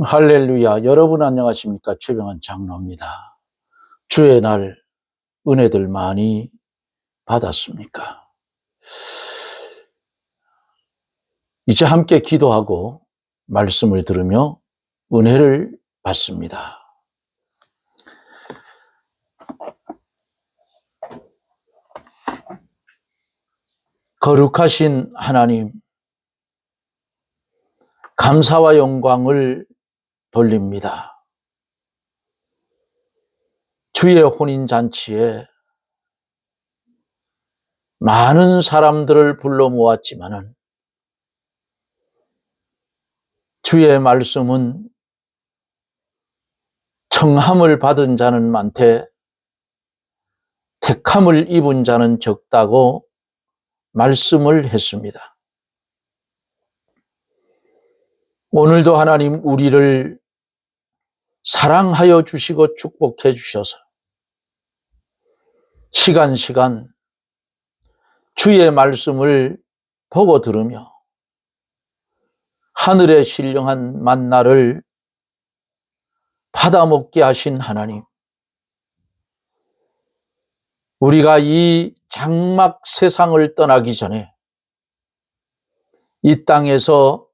할렐루야. 여러분 안녕하십니까? 최병환 장로입니다. 주의 날 은혜들 많이 받았습니까? 이제 함께 기도하고 말씀을 들으며 은혜를 받습니다. 거룩하신 하나님, 감사와 영광을 돌립니다. 주의 혼인잔치에 많은 사람들을 불러 모았지만은 주의 말씀은 청함을 받은 자는 많되 택함을 입은 자는 적다고 말씀을 했습니다. 오늘도 하나님 우리를 사랑하여 주시고 축복해 주셔서 시간 주의 말씀을 보고 들으며 하늘의 신령한 만나를 받아먹게 하신 하나님, 우리가 이 장막 세상을 떠나기 전에 이 땅에서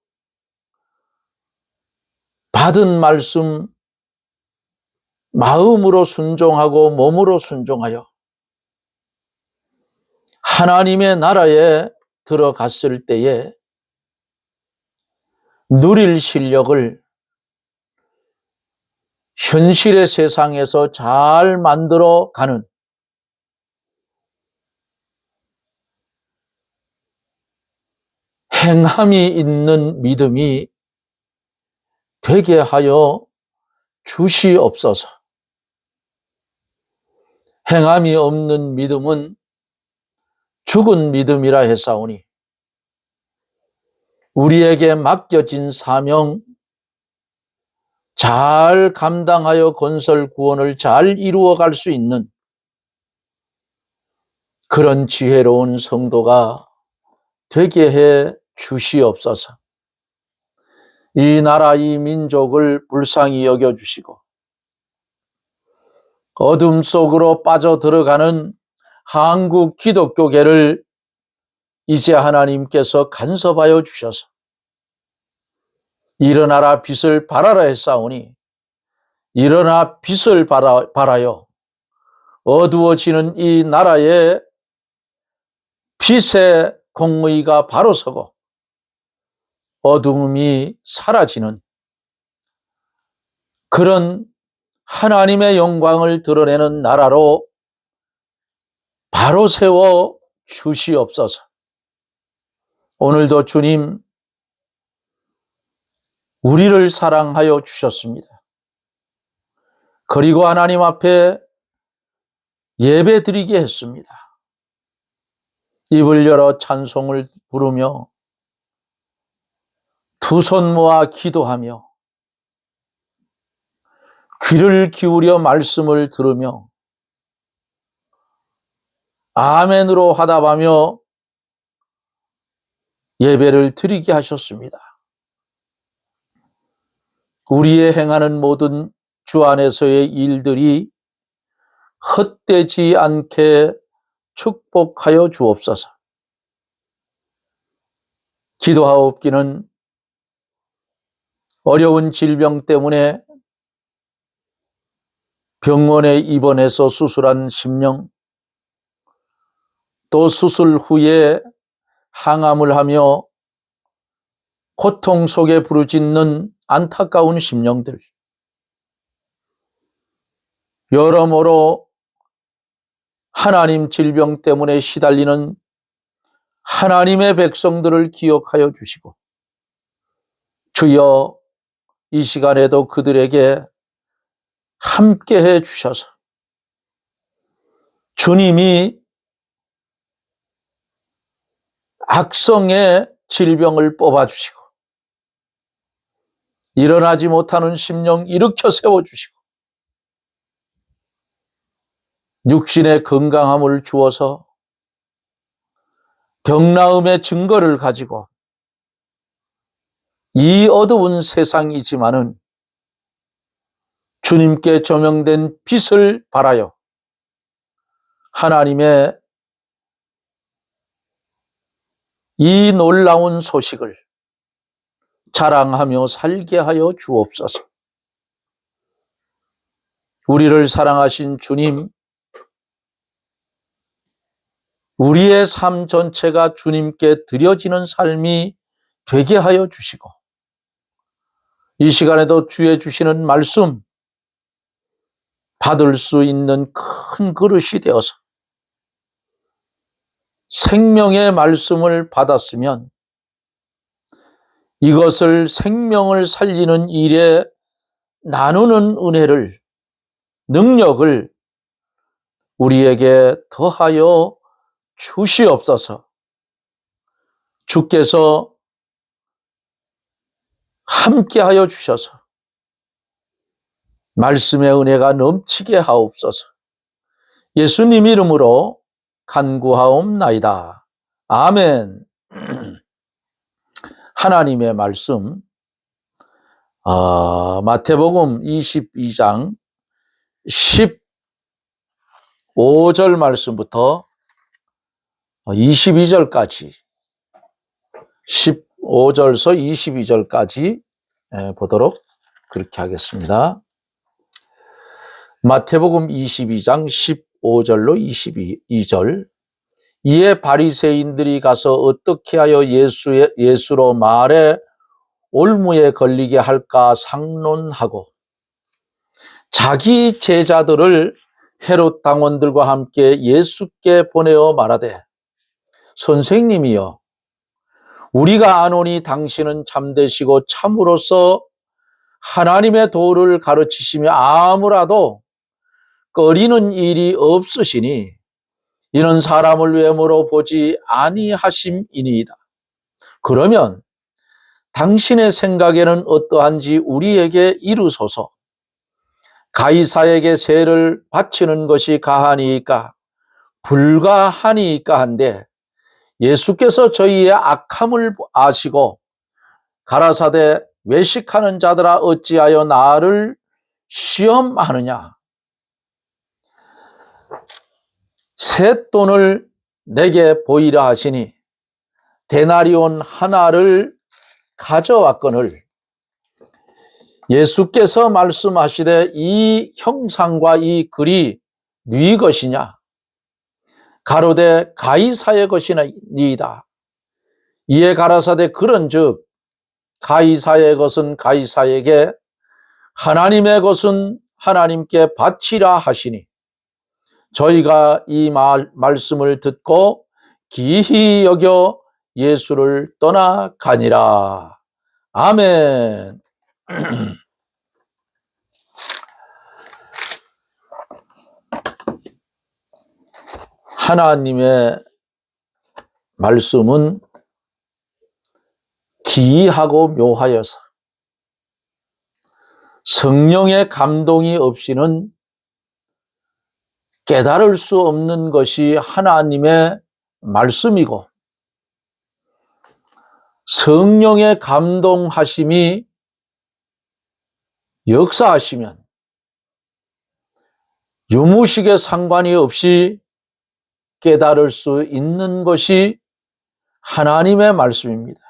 받은 말씀 마음으로 순종하고 몸으로 순종하여 하나님의 나라에 들어갔을 때에 누릴 실력을 현실의 세상에서 잘 만들어가는 행함이 있는 믿음이 되게 하여 주시옵소서. 행함이 없는 믿음은 죽은 믿음이라 했사오니 우리에게 맡겨진 사명 잘 감당하여 건설 구원을 잘 이루어갈 수 있는 그런 지혜로운 성도가 되게 해 주시옵소서. 이 나라 이 민족을 불쌍히 여겨주시고 어둠 속으로 빠져들어가는 한국 기독교계를 이제 하나님께서 간섭하여 주셔서 일어나라 빛을 발하라 했사오니 일어나 빛을 발하여 어두워지는 이 나라에 빛의 공의가 바로 서고 어둠이 사라지는 그런 하나님의 영광을 드러내는 나라로 바로 세워 주시옵소서. 오늘도 주님 우리를 사랑하여 주셨습니다. 그리고 하나님 앞에 예배 드리게 했습니다. 입을 열어 찬송을 부르며 두 손 모아 기도하며 귀를 기울여 말씀을 들으며 아멘으로 화답하며 예배를 드리게 하셨습니다. 우리의 행하는 모든 주 안에서의 일들이 헛되지 않게 축복하여 주옵소서. 기도하옵기는 어려운 질병 때문에 병원에 입원해서 수술한 심령, 또 수술 후에 항암을 하며 고통 속에 부르짖는 안타까운 심령들, 여러모로 하나님 질병 때문에 시달리는 하나님의 백성들을 기억하여 주시고 주여 이 시간에도 그들에게 함께해 주셔서 주님이 악성의 질병을 뽑아주시고 일어나지 못하는 심령 일으켜 세워주시고 육신의 건강함을 주어서 병나음의 증거를 가지고 이 어두운 세상이지만은 주님께 조명된 빛을 발하여 하나님의 이 놀라운 소식을 자랑하며 살게 하여 주옵소서. 우리를 사랑하신 주님, 우리의 삶 전체가 주님께 드려지는 삶이 되게 하여 주시고, 이 시간에도 주의 주시는 말씀 받을 수 있는 큰 그릇이 되어서 생명의 말씀을 받았으면 이것을 생명을 살리는 일에 나누는 은혜를, 능력을 우리에게 더하여 주시옵소서. 주께서 함께하여 주셔서 말씀의 은혜가 넘치게 하옵소서. 예수님 이름으로 간구하옵나이다. 아멘. 하나님의 말씀, 마태복음 22장 15절 말씀부터 22절까지, 15절서 22절까지 보도록 그렇게 하겠습니다. 마태복음 22장 15절로 22절. 이에 바리새인들이 가서 어떻게 하여 예수로 말에 올무에 걸리게 할까 상론하고 자기 제자들을 헤롯 당원들과 함께 예수께 보내어 말하되, 선생님이여, 우리가 아노니 당신은 참되시고 참으로서 하나님의 도를 가르치시며 아무라도 꺼리는 일이 없으시니 이는 사람을 외모로 보지 아니하심이니이다. 그러면 당신의 생각에는 어떠한지 우리에게 이루소서. 가이사에게 세를 바치는 것이 가하니이까 불가하니이까 한데, 예수께서 저희의 악함을 아시고 가라사대 외식하는 자들아 어찌하여 나를 시험하느냐. 셋돈을 내게 보이라 하시니 데나리온 하나를 가져왔거늘, 예수께서 말씀하시되 이 형상과 이 글이 네 것이냐. 가로되 가이사의 것이니이다. 이에 가라사대 그런즉 가이사의 것은 가이사에게, 하나님의 것은 하나님께 바치라 하시니, 저희가 이 말씀을 듣고 기히 여겨 예수를 떠나가니라. 아멘. 하나님의 말씀은 기이하고 묘하여서 성령의 감동이 없이는 깨달을 수 없는 것이 하나님의 말씀이고, 성령의 감동하심이 역사하시면 유무식에 상관이 없이 깨달을 수 있는 것이 하나님의 말씀입니다.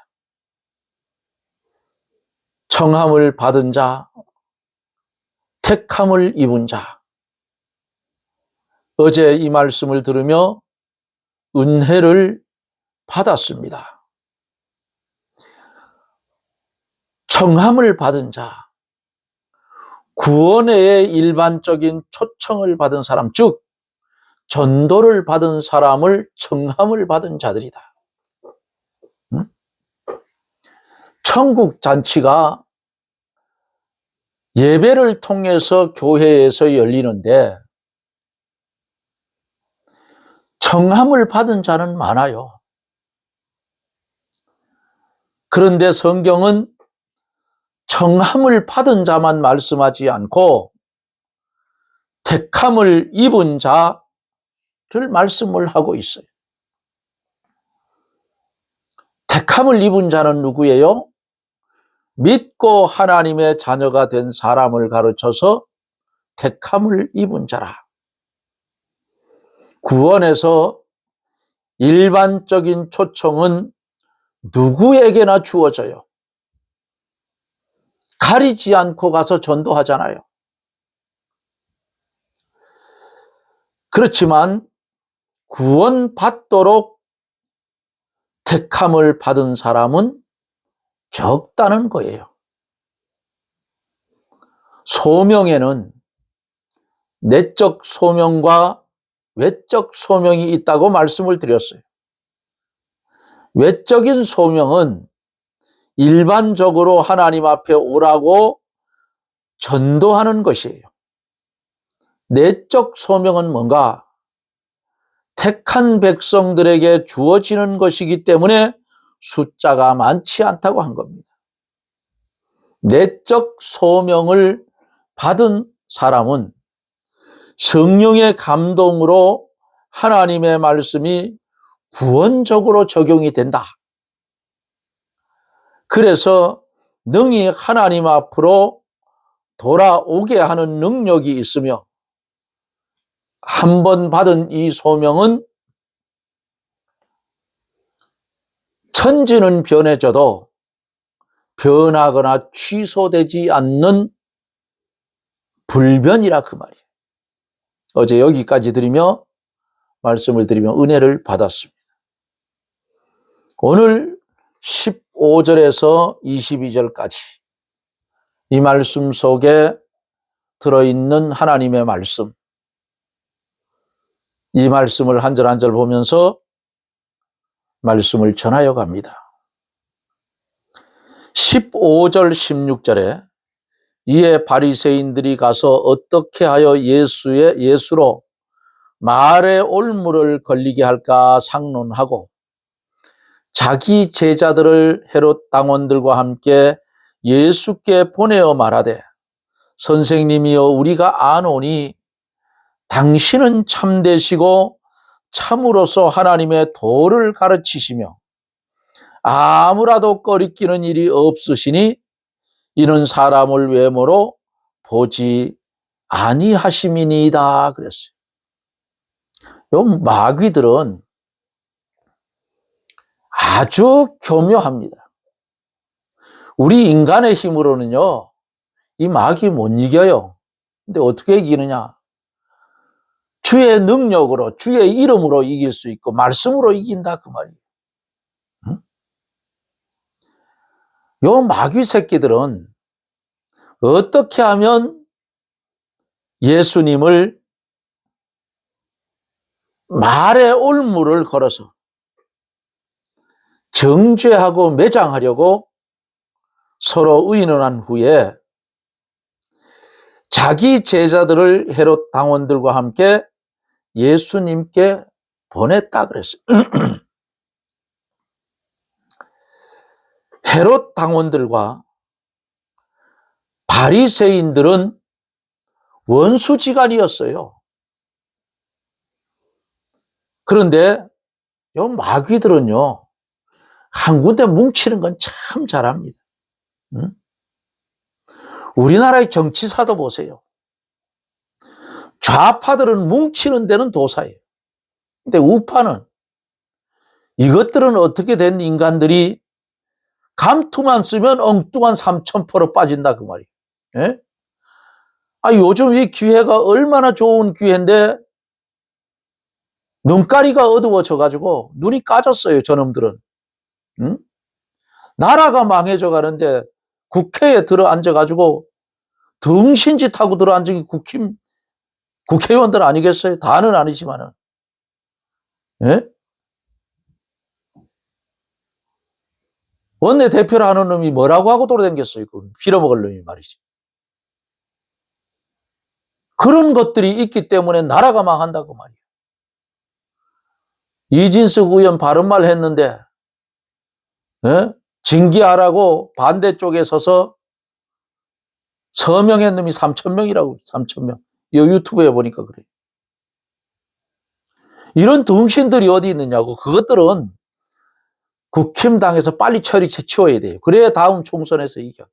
청함을 받은 자, 택함을 입은 자, 어제 이 말씀을 들으며 은혜를 받았습니다. 청함을 받은 자, 구원의 일반적인 초청을 받은 사람, 즉 전도를 받은 사람을 청함을 받은 자들이다. 천국 잔치가 예배를 통해서 교회에서 열리는데 청함을 받은 자는 많아요. 그런데 성경은 청함을 받은 자만 말씀하지 않고 택함을 입은 자를 말씀을 하고 있어요. 택함을 입은 자는 누구예요? 믿고 하나님의 자녀가 된 사람을 가르쳐서 택함을 입은 자라. 구원에서 일반적인 초청은 누구에게나 주어져요. 가리지 않고 가서 전도하잖아요. 그렇지만 구원받도록 택함을 받은 사람은 적다는 거예요. 소명에는 내적 소명과 외적 소명이 있다고 말씀을 드렸어요. 외적인 소명은 일반적으로 하나님 앞에 오라고 전도하는 것이에요. 내적 소명은 뭔가? 택한 백성들에게 주어지는 것이기 때문에 숫자가 많지 않다고 한 겁니다. 내적 소명을 받은 사람은 성령의 감동으로 하나님의 말씀이 구원적으로 적용이 된다. 그래서 능히 하나님 앞으로 돌아오게 하는 능력이 있으며 한 번 받은 이 소명은 천지는 변해져도 변하거나 취소되지 않는 불변이라 그 말이에요. 어제 여기까지 드리며 말씀을 드리며 은혜를 받았습니다. 오늘 15절에서 22절까지 이 말씀 속에 들어있는 하나님의 말씀, 이 말씀을 한 절 한 절 보면서 말씀을 전하여 갑니다. 15절 16절에 이에 바리새인들이 가서 어떻게 하여 예수로 말의 올무를 걸리게 할까 상론하고 자기 제자들을 헤롯 당원들과 함께 예수께 보내어 말하되 선생님이여 우리가 아노니 당신은 참되시고 참으로서 하나님의 도를 가르치시며 아무라도 꺼리끼는 일이 없으시니 이는 사람을 외모로 보지 아니하심이니이다 그랬어요. 요 마귀들은 아주 교묘합니다. 우리 인간의 힘으로는요, 이 마귀 못 이겨요. 근데 어떻게 이기느냐? 주의 능력으로, 주의 이름으로 이길 수 있고 말씀으로 이긴다 그 말이에요. 응? 요 마귀 새끼들은 어떻게 하면 예수님을 말의 올무를 걸어서 정죄하고 매장하려고 서로 의논한 후에 자기 제자들을 헤롯 당원들과 함께 예수님께 보냈다 그랬어요. 헤롯 당원들과 바리새인들은 원수지간이었어요. 그런데 요 마귀들은요, 한 군데 뭉치는 건 참 잘합니다. 응? 우리나라의 정치사도 보세요. 좌파들은 뭉치는 데는 도사예요. 근데 우파는 이것들은 어떻게 된 인간들이 감투만 쓰면 엉뚱한 3,000% 빠진다 그 말이에요. 예? 요즘 이 기회가 얼마나 좋은 기회인데 눈가리가 어두워져 가지고 눈이 까졌어요 저놈들은. 응? 나라가 망해져 가는데 국회에 들어 앉아 가지고 덩신짓하고 들어 앉은 게 국회의원들 아니겠어요? 다는 아니지만은. 예? 원내대표를 하는 놈이 뭐라고 하고 돌아다녔어요? 그 빌어먹을 놈이 말이지. 그런 것들이 있기 때문에 나라가 망한다고 말이에요. 이진석 의원 바른말 했는데 징계하라고 반대쪽에 서서 서명한 놈이 3,000명이라고 3,000명. 이 유튜브에 보니까 그래요. 이런 덩신들이 어디 있느냐고. 그것들은 국힘당에서 빨리 치워야 돼요. 그래야 다음 총선에서 이겨.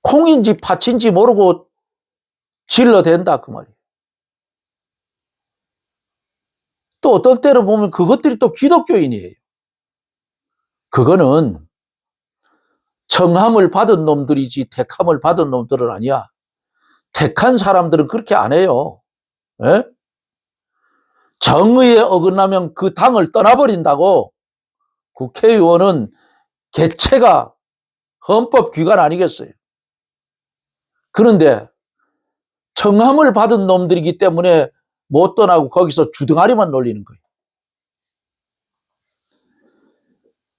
콩인지 팥인지 모르고 질러댄다 그 말이에요. 또 어떨 때로 보면 그것들이 또 기독교인이에요. 그거는 청함을 받은 놈들이지 택함을 받은 놈들은 아니야. 택한 사람들은 그렇게 안 해요. 에? 정의에 어긋나면 그 당을 떠나버린다고. 국회의원은 개체가 헌법기관 아니겠어요. 그런데 청함을 받은 놈들이기 때문에 못 떠나고 거기서 주둥아리만 놀리는 거예요.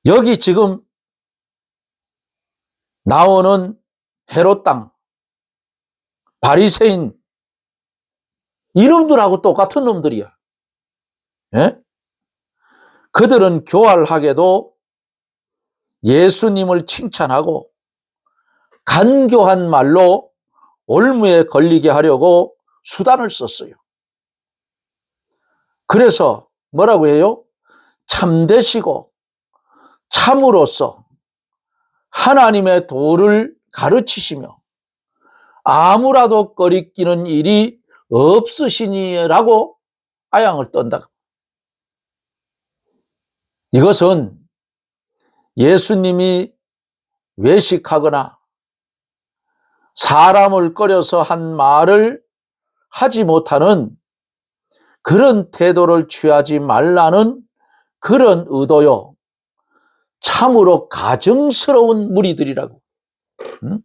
여기 지금 나오는 헤롯 땅, 바리새인 이놈들하고 똑같은 놈들이야. 예? 그들은 교활하게도 예수님을 칭찬하고 간교한 말로 올무에 걸리게 하려고 수단을 썼어요. 그래서 뭐라고 해요? 참되시고 참으로서 하나님의 도를 가르치시며 아무라도 꺼리끼는 일이 없으시니라고 아양을 떤다. 이것은 예수님이 외식하거나 사람을 꺼려서 한 말을 하지 못하는 그런 태도를 취하지 말라는 그런 의도요. 참으로 가증스러운 무리들이라고. 응?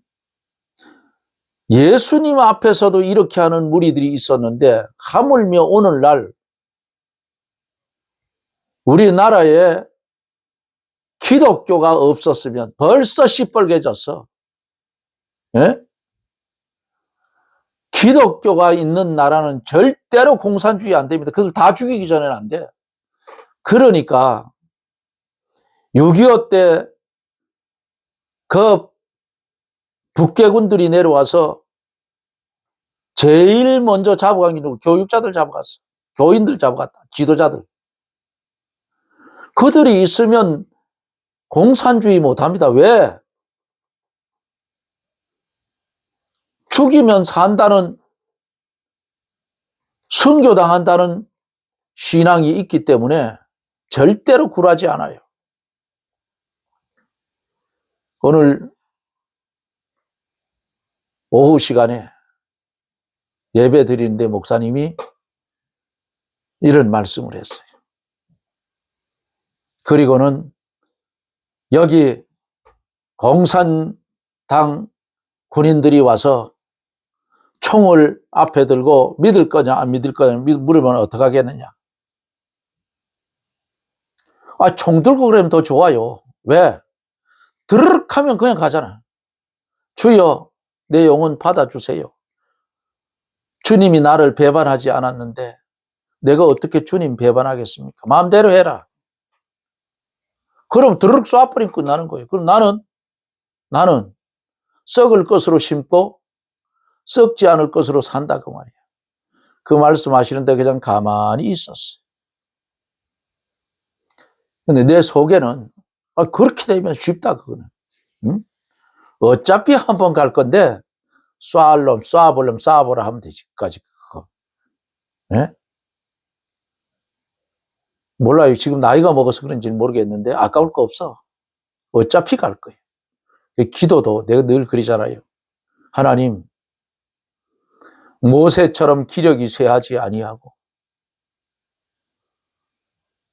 예수님 앞에서도 이렇게 하는 무리들이 있었는데 하물며 오늘날 우리나라에 기독교가 없었으면 벌써 시뻘개졌어. 예? 기독교가 있는 나라는 절대로 공산주의 안 됩니다. 그걸 다 죽이기 전에는 안 돼. 그러니까 6.25 때 그 북괴군들이 내려와서 제일 먼저 잡아간 게 누구? 교육자들 잡아갔어. 교인들 잡아갔다. 지도자들. 그들이 있으면 공산주의 못합니다. 왜? 죽이면 산다는, 순교당한다는 신앙이 있기 때문에 절대로 굴하지 않아요. 오늘 오후 시간에 예배 드리는데 목사님이 이런 말씀을 했어요. 그리고는 여기 공산당 군인들이 와서 총을 앞에 들고 믿을 거냐 안 믿을 거냐 물으면 어떡하겠느냐. 총 들고 그러면 더 좋아요. 왜? 드르륵 하면 그냥 가잖아. 주여 내 영혼 받아주세요. 주님이 나를 배반하지 않았는데 내가 어떻게 주님 배반하겠습니까? 마음대로 해라. 그럼 드르륵 쏴버리면 끝나는 거예요. 그럼 나는 썩을 것으로 심고 썩지 않을 것으로 산다 그 말이야. 그 말씀하시는데 그냥 가만히 있었어. 근데 내 속에는 그렇게 되면 쉽다 그거는. 응? 어차피 한 번 갈 건데 쏴볼 놈 쏴보라 하면 되지. 그까지 그거. 예? 몰라요. 지금 나이가 먹어서 그런지는 모르겠는데 아까울 거 없어. 어차피 갈 거예요. 기도도 내가 늘 그러잖아요. 하나님, 모세처럼 기력이 쇠하지 아니하고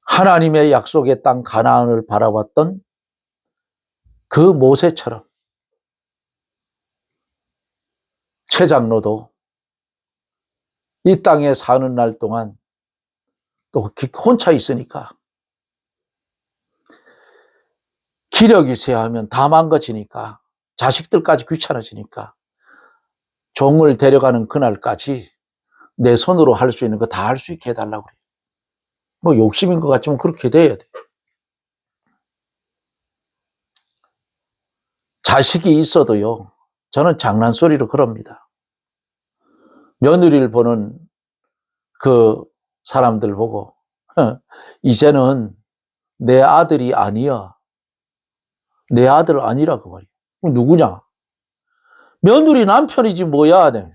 하나님의 약속의 땅 가나안을 바라봤던 그 모세처럼 최 장로도 이 땅에 사는 날 동안 또 혼자 있으니까 기력이 쇠하면 다 망가지니까 자식들까지 귀찮아지니까 종을 데려가는 그날까지 내 손으로 할 수 있는 거 다 할 수 있게 해달라고 그래요. 뭐 욕심인 것 같지만 그렇게 돼야 돼. 자식이 있어도요, 저는 장난소리로 그럽니다. 며느리를 보는 그 사람들 보고 이제는 내 아들이 아니야. 내 아들 아니라 그 말이야. 누구냐? 며느리 남편이지 뭐야. 네.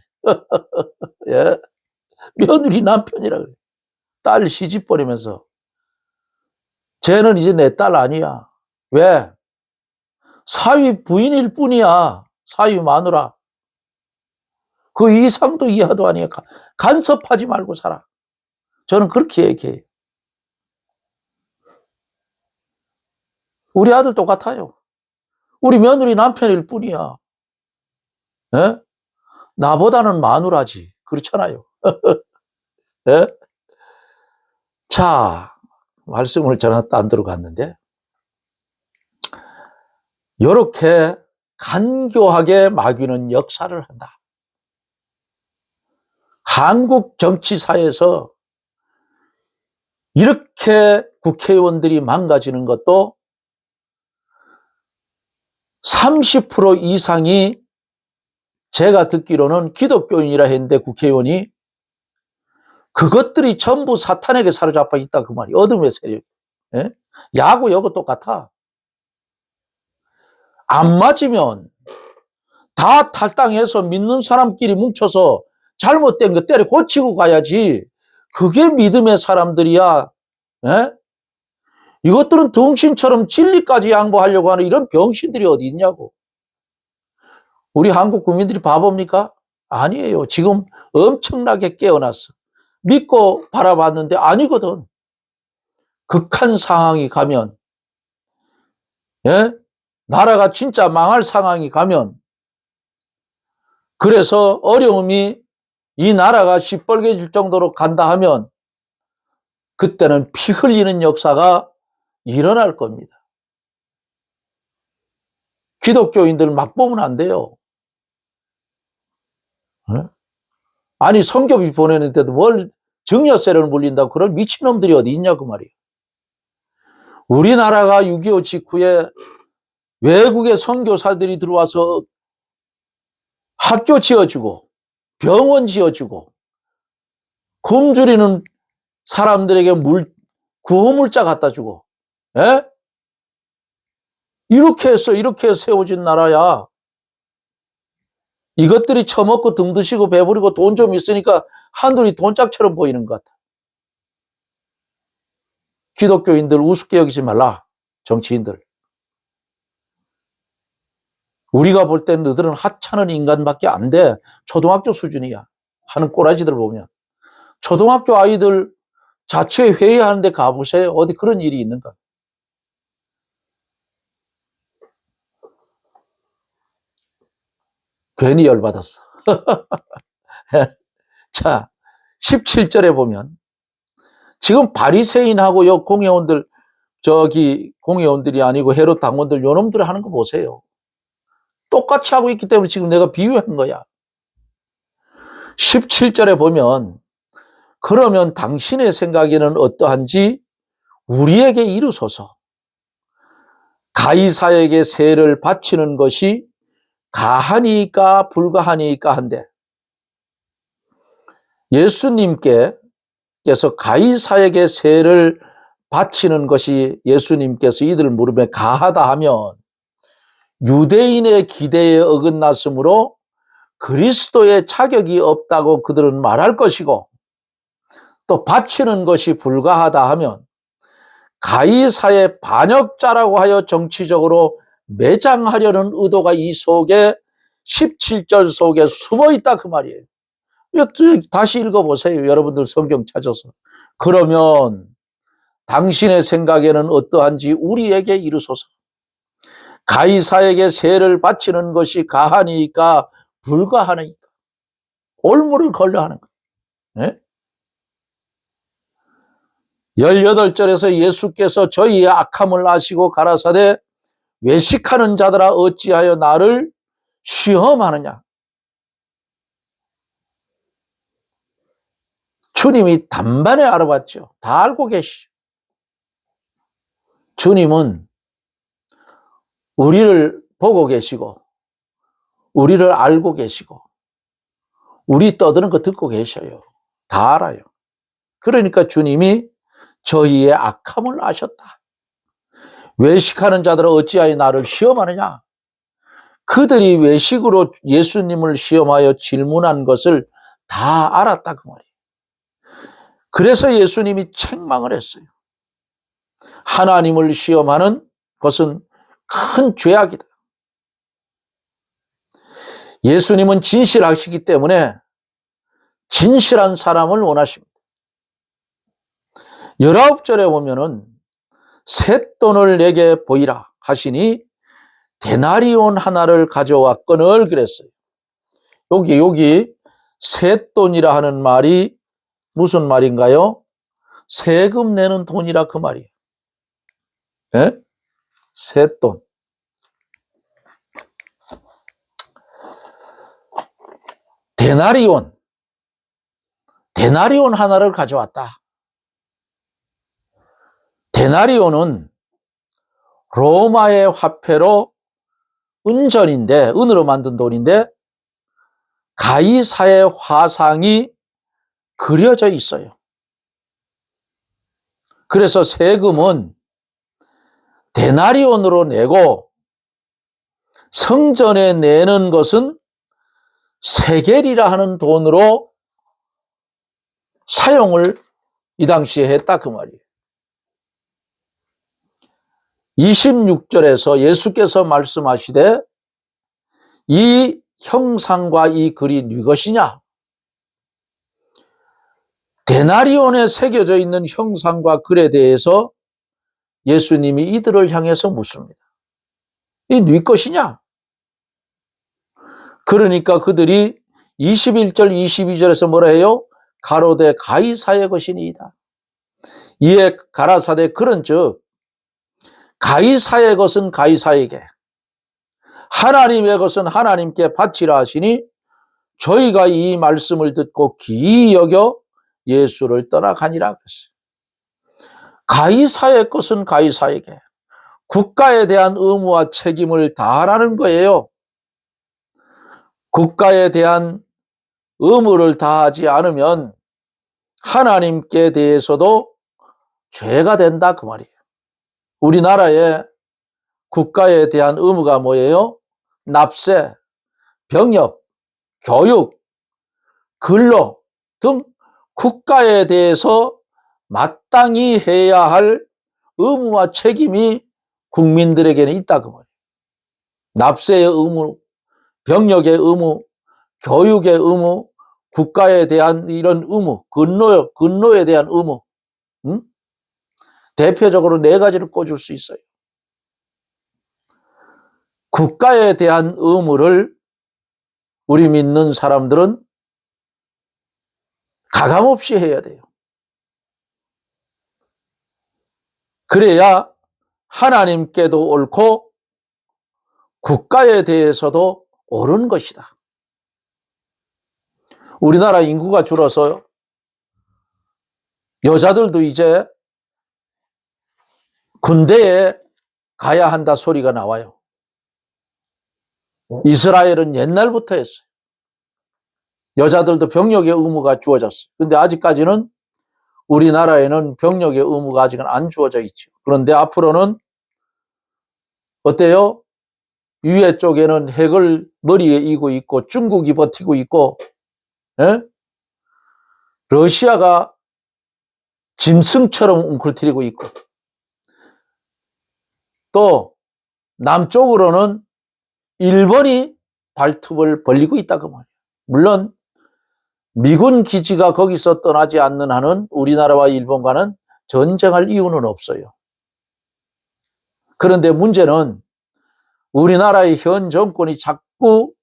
예? 며느리 남편이라 그래. 딸 시집 보내면서. 쟤는 이제 내 딸 아니야. 왜? 사위 부인일 뿐이야. 사위 마누라. 그 이상도 이하도 아니야. 간섭하지 말고 살아. 저는 그렇게 얘기해요. 우리 아들 똑같아요. 우리 며느리 남편일 뿐이야. 예? 나보다는 마누라지. 그렇잖아요. 예? 자, 말씀을 전화 딴 데로 갔는데, 이렇게 간교하게 마귀는 역사를 한다. 한국 정치사에서 이렇게 국회의원들이 망가지는 것도 30% 이상이 제가 듣기로는 기독교인이라 했는데 국회의원이 그것들이 전부 사탄에게 사로잡혀 있다 그 말이. 어둠의 세력. 예? 야구 이거 똑같아. 안 맞으면 다 탈당해서 믿는 사람끼리 뭉쳐서 잘못된 거 때려 고치고 가야지. 그게 믿음의 사람들이야. 예? 이것들은 등신처럼 진리까지 양보하려고 하는 이런 병신들이 어디 있냐고. 우리 한국 국민들이 바보입니까? 아니에요. 지금 엄청나게 깨어났어. 믿고 바라봤는데 아니거든. 극한 상황이 가면, 예? 나라가 진짜 망할 상황이 가면, 그래서 어려움이 이 나라가 시뻘개질 정도로 간다 하면 그때는 피 흘리는 역사가 일어날 겁니다. 기독교인들 막 보면 안 돼요. 아니 선교비 보내는데도 뭘 증여세를 물린다고 그런 미친놈들이 어디 있냐고 말이에요. 우리나라가 6.25 직후에 외국의 선교사들이 들어와서 학교 지어주고 병원 지어주고 굶주리는 사람들에게 구호물자 갖다 주고, 예? 이렇게 해서 이렇게 세워진 나라야. 이것들이 처먹고 등 드시고 배부리고 돈 좀 있으니까 한둘이 돈짝처럼 보이는 것 같아. 기독교인들 우습게 여기지 말라. 정치인들. 우리가 볼 때 너희들은 하찮은 인간밖에 안 돼. 초등학교 수준이야. 하는 꼬라지들 보면. 초등학교 아이들 자체 회의하는 데 가보세요. 어디 그런 일이 있는가. 괜히 열받았어. 자, 17절에 보면 지금 바리새인하고 요 공회원들, 저기 공회원들이 아니고 헤롯 당원들 요놈들 하는 거 보세요. 똑같이 하고 있기 때문에 지금 내가 비유한 거야. 17절에 보면 그러면 당신의 생각에는 어떠한지 우리에게 이루소서. 가이사에게 세를 바치는 것이 가하니까 불가하니까 한데, 예수님께서 가이사에게 세를 바치는 것이 예수님께서 이들 물음에 가하다 하면 유대인의 기대에 어긋났으므로 그리스도의 자격이 없다고 그들은 말할 것이고, 또 바치는 것이 불가하다 하면 가이사의 반역자라고 하여 정치적으로 매장하려는 의도가 이 속에 17절 속에 숨어 있다 그 말이에요. 다시 읽어보세요. 여러분들 성경 찾아서. 그러면 당신의 생각에는 어떠한지 우리에게 이르소서. 가이사에게 세를 바치는 것이 가하니까 불가하니까. 올무를 걸려 하는 거예요. 네? 18절에서 예수께서 저희의 악함을 아시고 가라사대 외식하는 자들아 어찌하여 나를 시험하느냐. 주님이 단번에 알아봤죠. 다 알고 계시죠. 주님은 우리를 보고 계시고 우리를 알고 계시고 우리 떠드는 거 듣고 계셔요. 다 알아요. 그러니까 주님이 저희의 악함을 아셨다. 외식하는 자들은 어찌하여 나를 시험하느냐. 그들이 외식으로 예수님을 시험하여 질문한 것을 다 알았다 그 말이에요. 그래서 예수님이 책망을 했어요. 하나님을 시험하는 것은 큰 죄악이다. 예수님은 진실하시기 때문에 진실한 사람을 원하십니다. 19절에 보면은 쇳돈을 내게 보이라 하시니 데나리온 하나를 가져왔거늘 그랬어요. 여기 쇳돈이라 하는 말이 무슨 말인가요? 세금 내는 돈이라 그 말이에요. 예? 쇳돈. 데나리온 하나를 가져왔다. 데나리온은 로마의 화폐로 은전인데, 은으로 만든 돈인데 가이사의 화상이 그려져 있어요. 그래서 세금은 데나리온으로 내고 성전에 내는 것은 세겔이라 하는 돈으로 사용을 이 당시에 했다 그 말이에요. 26절에서 예수께서 말씀하시되 이 형상과 이 글이 네 것이냐? 데나리온에 새겨져 있는 형상과 글에 대해서 예수님이 이들을 향해서 묻습니다. 이 네 것이냐? 그러니까 그들이 21절 22절에서 뭐라 해요? 가로되 가이사의 것이니이다. 이에 가라사대 그런즉 가이사의 것은 가이사에게, 하나님의 것은 하나님께 바치라 하시니 저희가 이 말씀을 듣고 기이 여겨 예수를 떠나가니라 그랬어요. 가이사의 것은 가이사에게, 국가에 대한 의무와 책임을 다하라는 거예요. 국가에 대한 의무를 다하지 않으면 하나님께 대해서도 죄가 된다 그 말이에요. 우리나라의 국가에 대한 의무가 뭐예요? 납세, 병역, 교육, 근로 등 국가에 대해서 마땅히 해야 할 의무와 책임이 국민들에게는 있다 그 말이에요. 납세의 의무, 병역의 의무, 교육의 의무, 국가에 대한 이런 의무, 근로에 대한 의무, 응? 대표적으로 4가지를 꼽을 수 있어요. 국가에 대한 의무를 우리 믿는 사람들은 가감없이 해야 돼요. 그래야 하나님께도 옳고 국가에 대해서도 옳은 것이다. 우리나라 인구가 줄어서 여자들도 이제 군대에 가야 한다 소리가 나와요. 이스라엘은 옛날부터 했어요. 여자들도 병역의 의무가 주어졌어요. 근데 아직까지는 우리나라에는 병역의 의무가 아직은 안 주어져 있죠. 그런데 앞으로는 어때요? 위에 쪽에는 핵을 머리에 이고 있고 중국이 버티고 있고, 예? 러시아가 짐승처럼 웅크러뜨리고 있고, 또 남쪽으로는 일본이 발톱을 벌리고 있다 그 말이에요. 물론 미군 기지가 거기서 떠나지 않는 한은 우리나라와 일본과는 전쟁할 이유는 없어요. 그런데 문제는 우리나라의 현 정권이 자꾸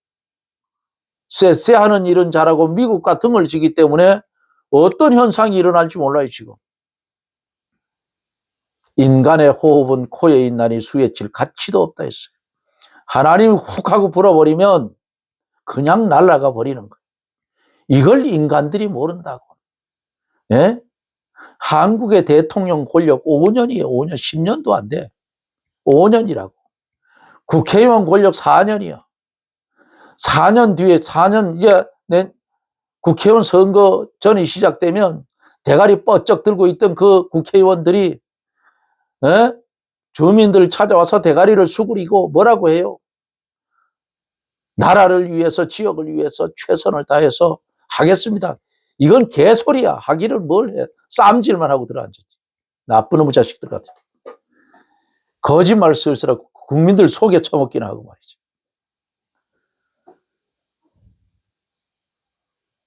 쎄쎄하는 일은 잘하고 미국과 등을 지기 때문에 어떤 현상이 일어날지 몰라요 지금. 인간의 호흡은 코에 있나니 수에 칠 가치도 없다 했어요. 하나님이 훅 하고 불어버리면 그냥 날아가 버리는 거예요. 이걸 인간들이 모른다고. 예? 한국의 대통령 권력 5년이에요. 5년, 10년도 안 돼. 5년이라고. 국회의원 권력 4년이요. 4년 뒤에 4년 이제 국회의원 선거 전이 시작되면 대가리 뻗쩍 들고 있던 그 국회의원들이 주민들 찾아와서 대가리를 수그리고 뭐라고 해요? 나라를 위해서 지역을 위해서 최선을 다해서 하겠습니다. 이건 개소리야. 하기를 뭘 해. 쌈질만 하고 들어앉았지. 나쁜 놈의 자식들 같아. 거짓말 쓸쓸하고 국민들 속에 처먹긴 하고 말이지.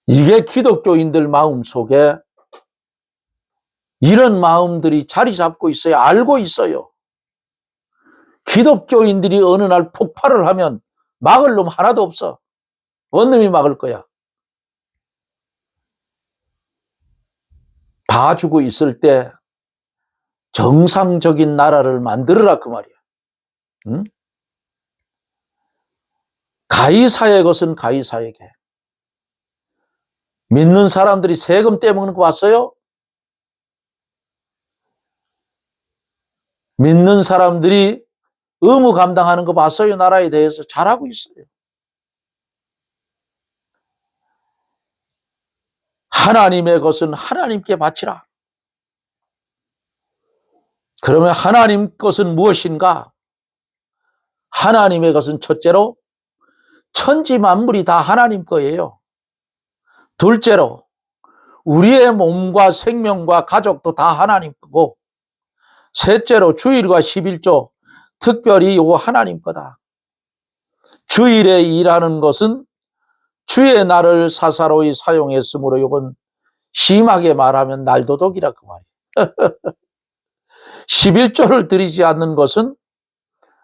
이게 기독교인들 마음 속에 이런 마음들이 자리 잡고 있어요. 알고 있어요. 기독교인들이 어느 날 폭발을 하면 막을 놈 하나도 없어. 원놈이 막을 거야. 봐주고 있을 때 정상적인 나라를 만들어라 그 말이야. 응? 가이사의 것은 가이사에게. 믿는 사람들이 세금 떼먹는 거 봤어요? 믿는 사람들이 의무 감당하는 거 봤어요? 나라에 대해서 잘하고 있어요. 하나님의 것은 하나님께 바치라. 그러면 하나님 것은 무엇인가? 하나님의 것은 첫째로 천지 만물이 다 하나님 거예요. 둘째로 우리의 몸과 생명과 가족도 다 하나님 거고, 셋째로 주일과 11조 특별히 이거 하나님 거다. 주일에 일하는 것은 주의 날을 사사로이 사용했으므로 이건 심하게 말하면 날도덕이라 그 말이에요. 11조를 드리지 않는 것은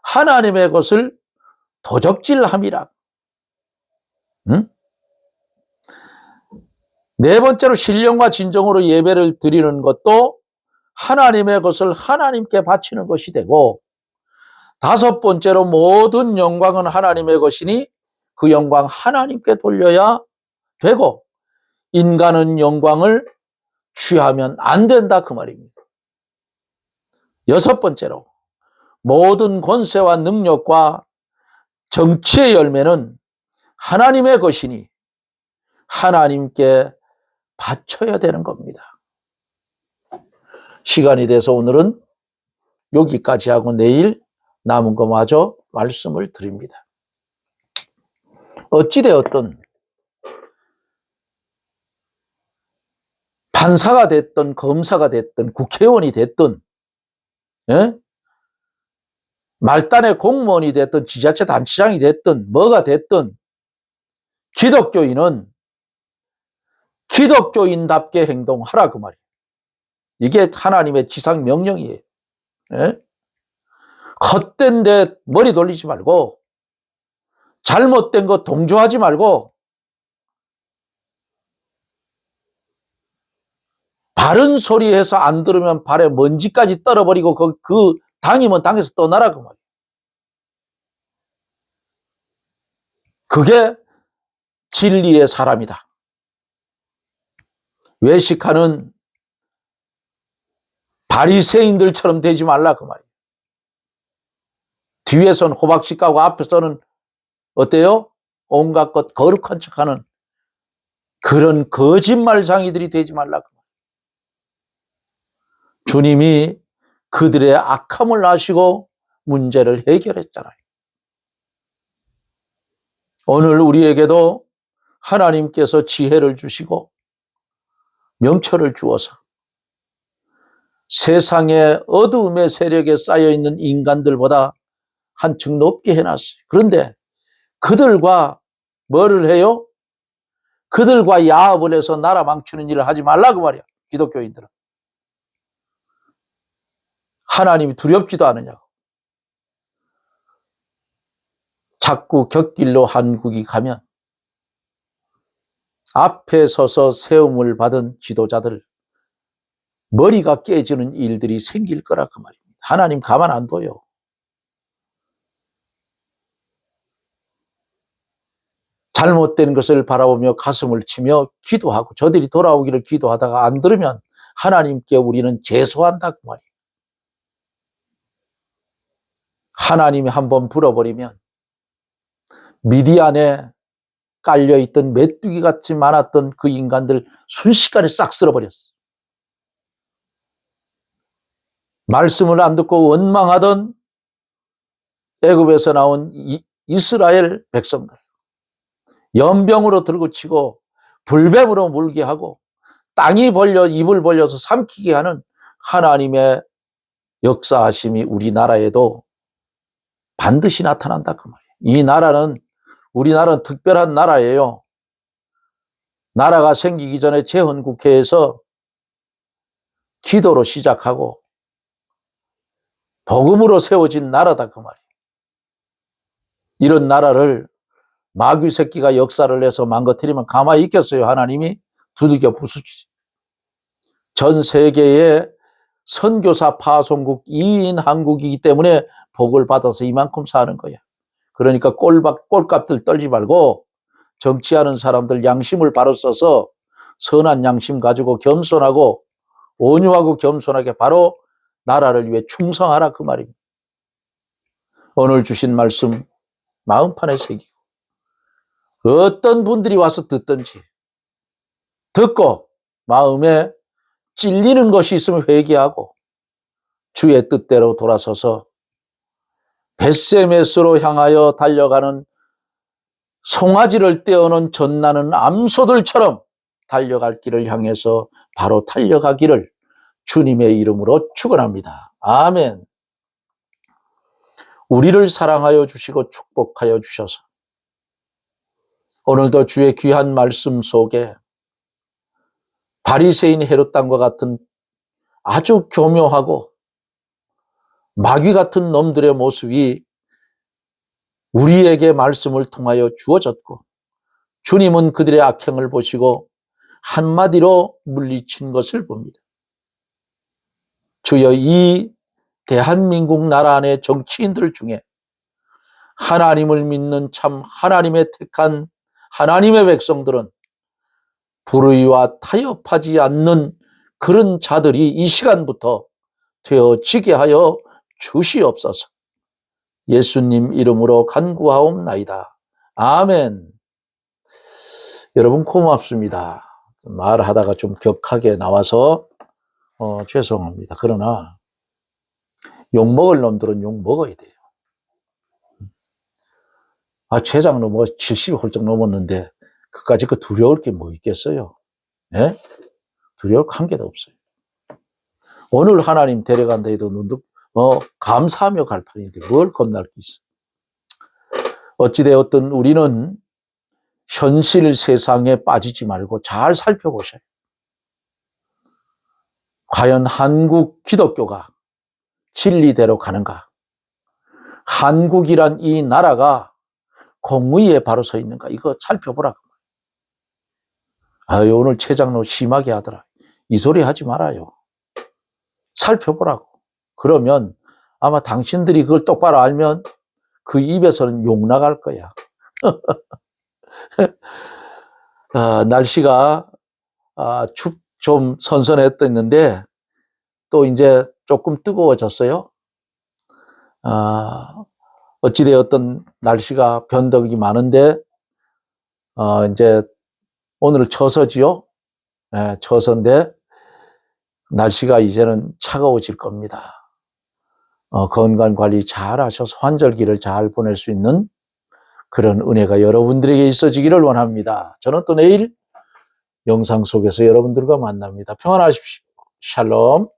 하나님의 것을 도적질함이라. 응? 네 번째로 신령과 진정으로 예배를 드리는 것도 하나님의 것을 하나님께 바치는 것이 되고, 다섯 번째로 모든 영광은 하나님의 것이니 그 영광 하나님께 돌려야 되고, 인간은 영광을 취하면 안 된다 그 말입니다. 여섯 번째로 모든 권세와 능력과 정치의 열매는 하나님의 것이니 하나님께 바쳐야 되는 겁니다. 시간이 돼서 오늘은 여기까지 하고 내일 남은 거 마저 말씀을 드립니다. 어찌되었든 판사가 됐든 검사가 됐든 국회의원이 됐든, 예? 말단의 공무원이 됐든 지자체 단체장이 됐든 뭐가 됐든 기독교인은 기독교인답게 행동하라 그 말이에요. 이게 하나님의 지상 명령이에요. 예? 헛된 데 머리 돌리지 말고, 잘못된 거 동조하지 말고, 바른 소리 해서 안 들으면 발에 먼지까지 떨어버리고 그 당이면 당에서 떠나라 그 말이에요. 그게 진리의 사람이다. 외식하는 바리새인들처럼 되지 말라 그 말이에요. 뒤에서는 호박씨 까고 앞에서는 어때요? 온갖 것 거룩한 척하는 그런 거짓말쟁이들이 되지 말라 그 말이에요. 주님이 그들의 악함을 아시고 문제를 해결했잖아요. 오늘 우리에게도 하나님께서 지혜를 주시고 명철을 주어서 세상의 어두움의 세력에 쌓여있는 인간들보다 한층 높게 해놨어요. 그런데 그들과 뭐를 해요? 그들과 야합을 해서 나라 망치는 일을 하지 말라 그 말이야. 기독교인들은. 하나님이 두렵지도 않으냐고. 자꾸 곁길로 한국이 가면 앞에 서서 세움을 받은 지도자들 머리가 깨지는 일들이 생길 거라 그 말입니다. 하나님 가만 안 둬요. 잘못된 것을 바라보며 가슴을 치며 기도하고 저들이 돌아오기를 기도하다가 안 들으면 하나님께 우리는 제소한다 그 말이에요. 하나님이 한번 불어버리면 미디안에 깔려있던 메뚜기같이 많았던 그 인간들 순식간에 싹 쓸어버렸어. 말씀을 안 듣고 원망하던 애굽에서 나온 이스라엘 백성들 연병으로 들고 치고 불뱀으로 물게 하고 땅이 입을 벌려서 삼키게 하는 하나님의 역사하심이 우리나라에도 반드시 나타난다 그 말이에요. 우리나라는 특별한 나라예요. 나라가 생기기 전에 제헌국회에서 기도로 시작하고 복음으로 세워진 나라다 그 말이에요. 이런 나라를 마귀 새끼가 역사를 내서 망가뜨리면 가만히 있겠어요? 하나님이 두들겨 부수지. 전 세계의 선교사 파송국 2위인 한국이기 때문에 복을 받아서 이만큼 사는 거야. 그러니까 꼴값들 떨지 말고 정치하는 사람들 양심을 바로 써서 선한 양심 가지고 겸손하고 온유하고 겸손하게 바로 나라를 위해 충성하라 그 말입니다. 오늘 주신 말씀 마음판에 새기고 어떤 분들이 와서 듣든지 듣고 마음에 찔리는 것이 있으면 회개하고 주의 뜻대로 돌아서서 벳세메스로 향하여 달려가는 송아지를 떼어놓은 전나는 암소들처럼 달려갈 길을 향해서 바로 달려가기를 주님의 이름으로 축원합니다. 아멘. 우리를 사랑하여 주시고 축복하여 주셔서 오늘도 주의 귀한 말씀 속에 바리새인 헤롯당과 같은 아주 교묘하고 마귀 같은 놈들의 모습이 우리에게 말씀을 통하여 주어졌고 주님은 그들의 악행을 보시고 한마디로 물리친 것을 봅니다. 주여 이 대한민국 나라 안의 정치인들 중에 하나님을 믿는 참 하나님의 택한 하나님의 백성들은 불의와 타협하지 않는 그런 자들이 이 시간부터 되어지게 하여 주시옵소서. 예수님 이름으로 간구하옵나이다. 아멘. 여러분 고맙습니다. 말하다가 좀 격하게 나와서 죄송합니다. 그러나 욕먹을 놈들은 욕먹어야 돼요. 최장로 70이 훌쩍 넘었는데 그까짓 거 두려울 게 뭐 있겠어요? 예? 두려울 한 개도 없어요. 오늘 하나님 데려간다 해도 눈도 감사하며 갈 판인데 뭘 겁날 게 있어. 어찌되었든 우리는 현실 세상에 빠지지 말고 잘 살펴보셔요. 과연 한국 기독교가 진리대로 가는가? 한국이란 이 나라가 공의에 바로 서 있는가? 이거 살펴보라고. 오늘 최장로 심하게 하더라. 이 소리 하지 말아요. 살펴보라고. 그러면 아마 당신들이 그걸 똑바로 알면 그 입에서는 욕 나갈 거야. 날씨가 좀 선선했었는데 또 이제 조금 뜨거워졌어요. 어찌되었던 날씨가 변덕이 많은데 이제 오늘 처서지요. 처서인데 날씨가 이제는 차가워질 겁니다. 건강관리 잘 하셔서 환절기를 잘 보낼 수 있는 그런 은혜가 여러분들에게 있어지기를 원합니다. 저는 또 내일 영상 속에서 여러분들과 만납니다. 평안하십시오. 샬롬.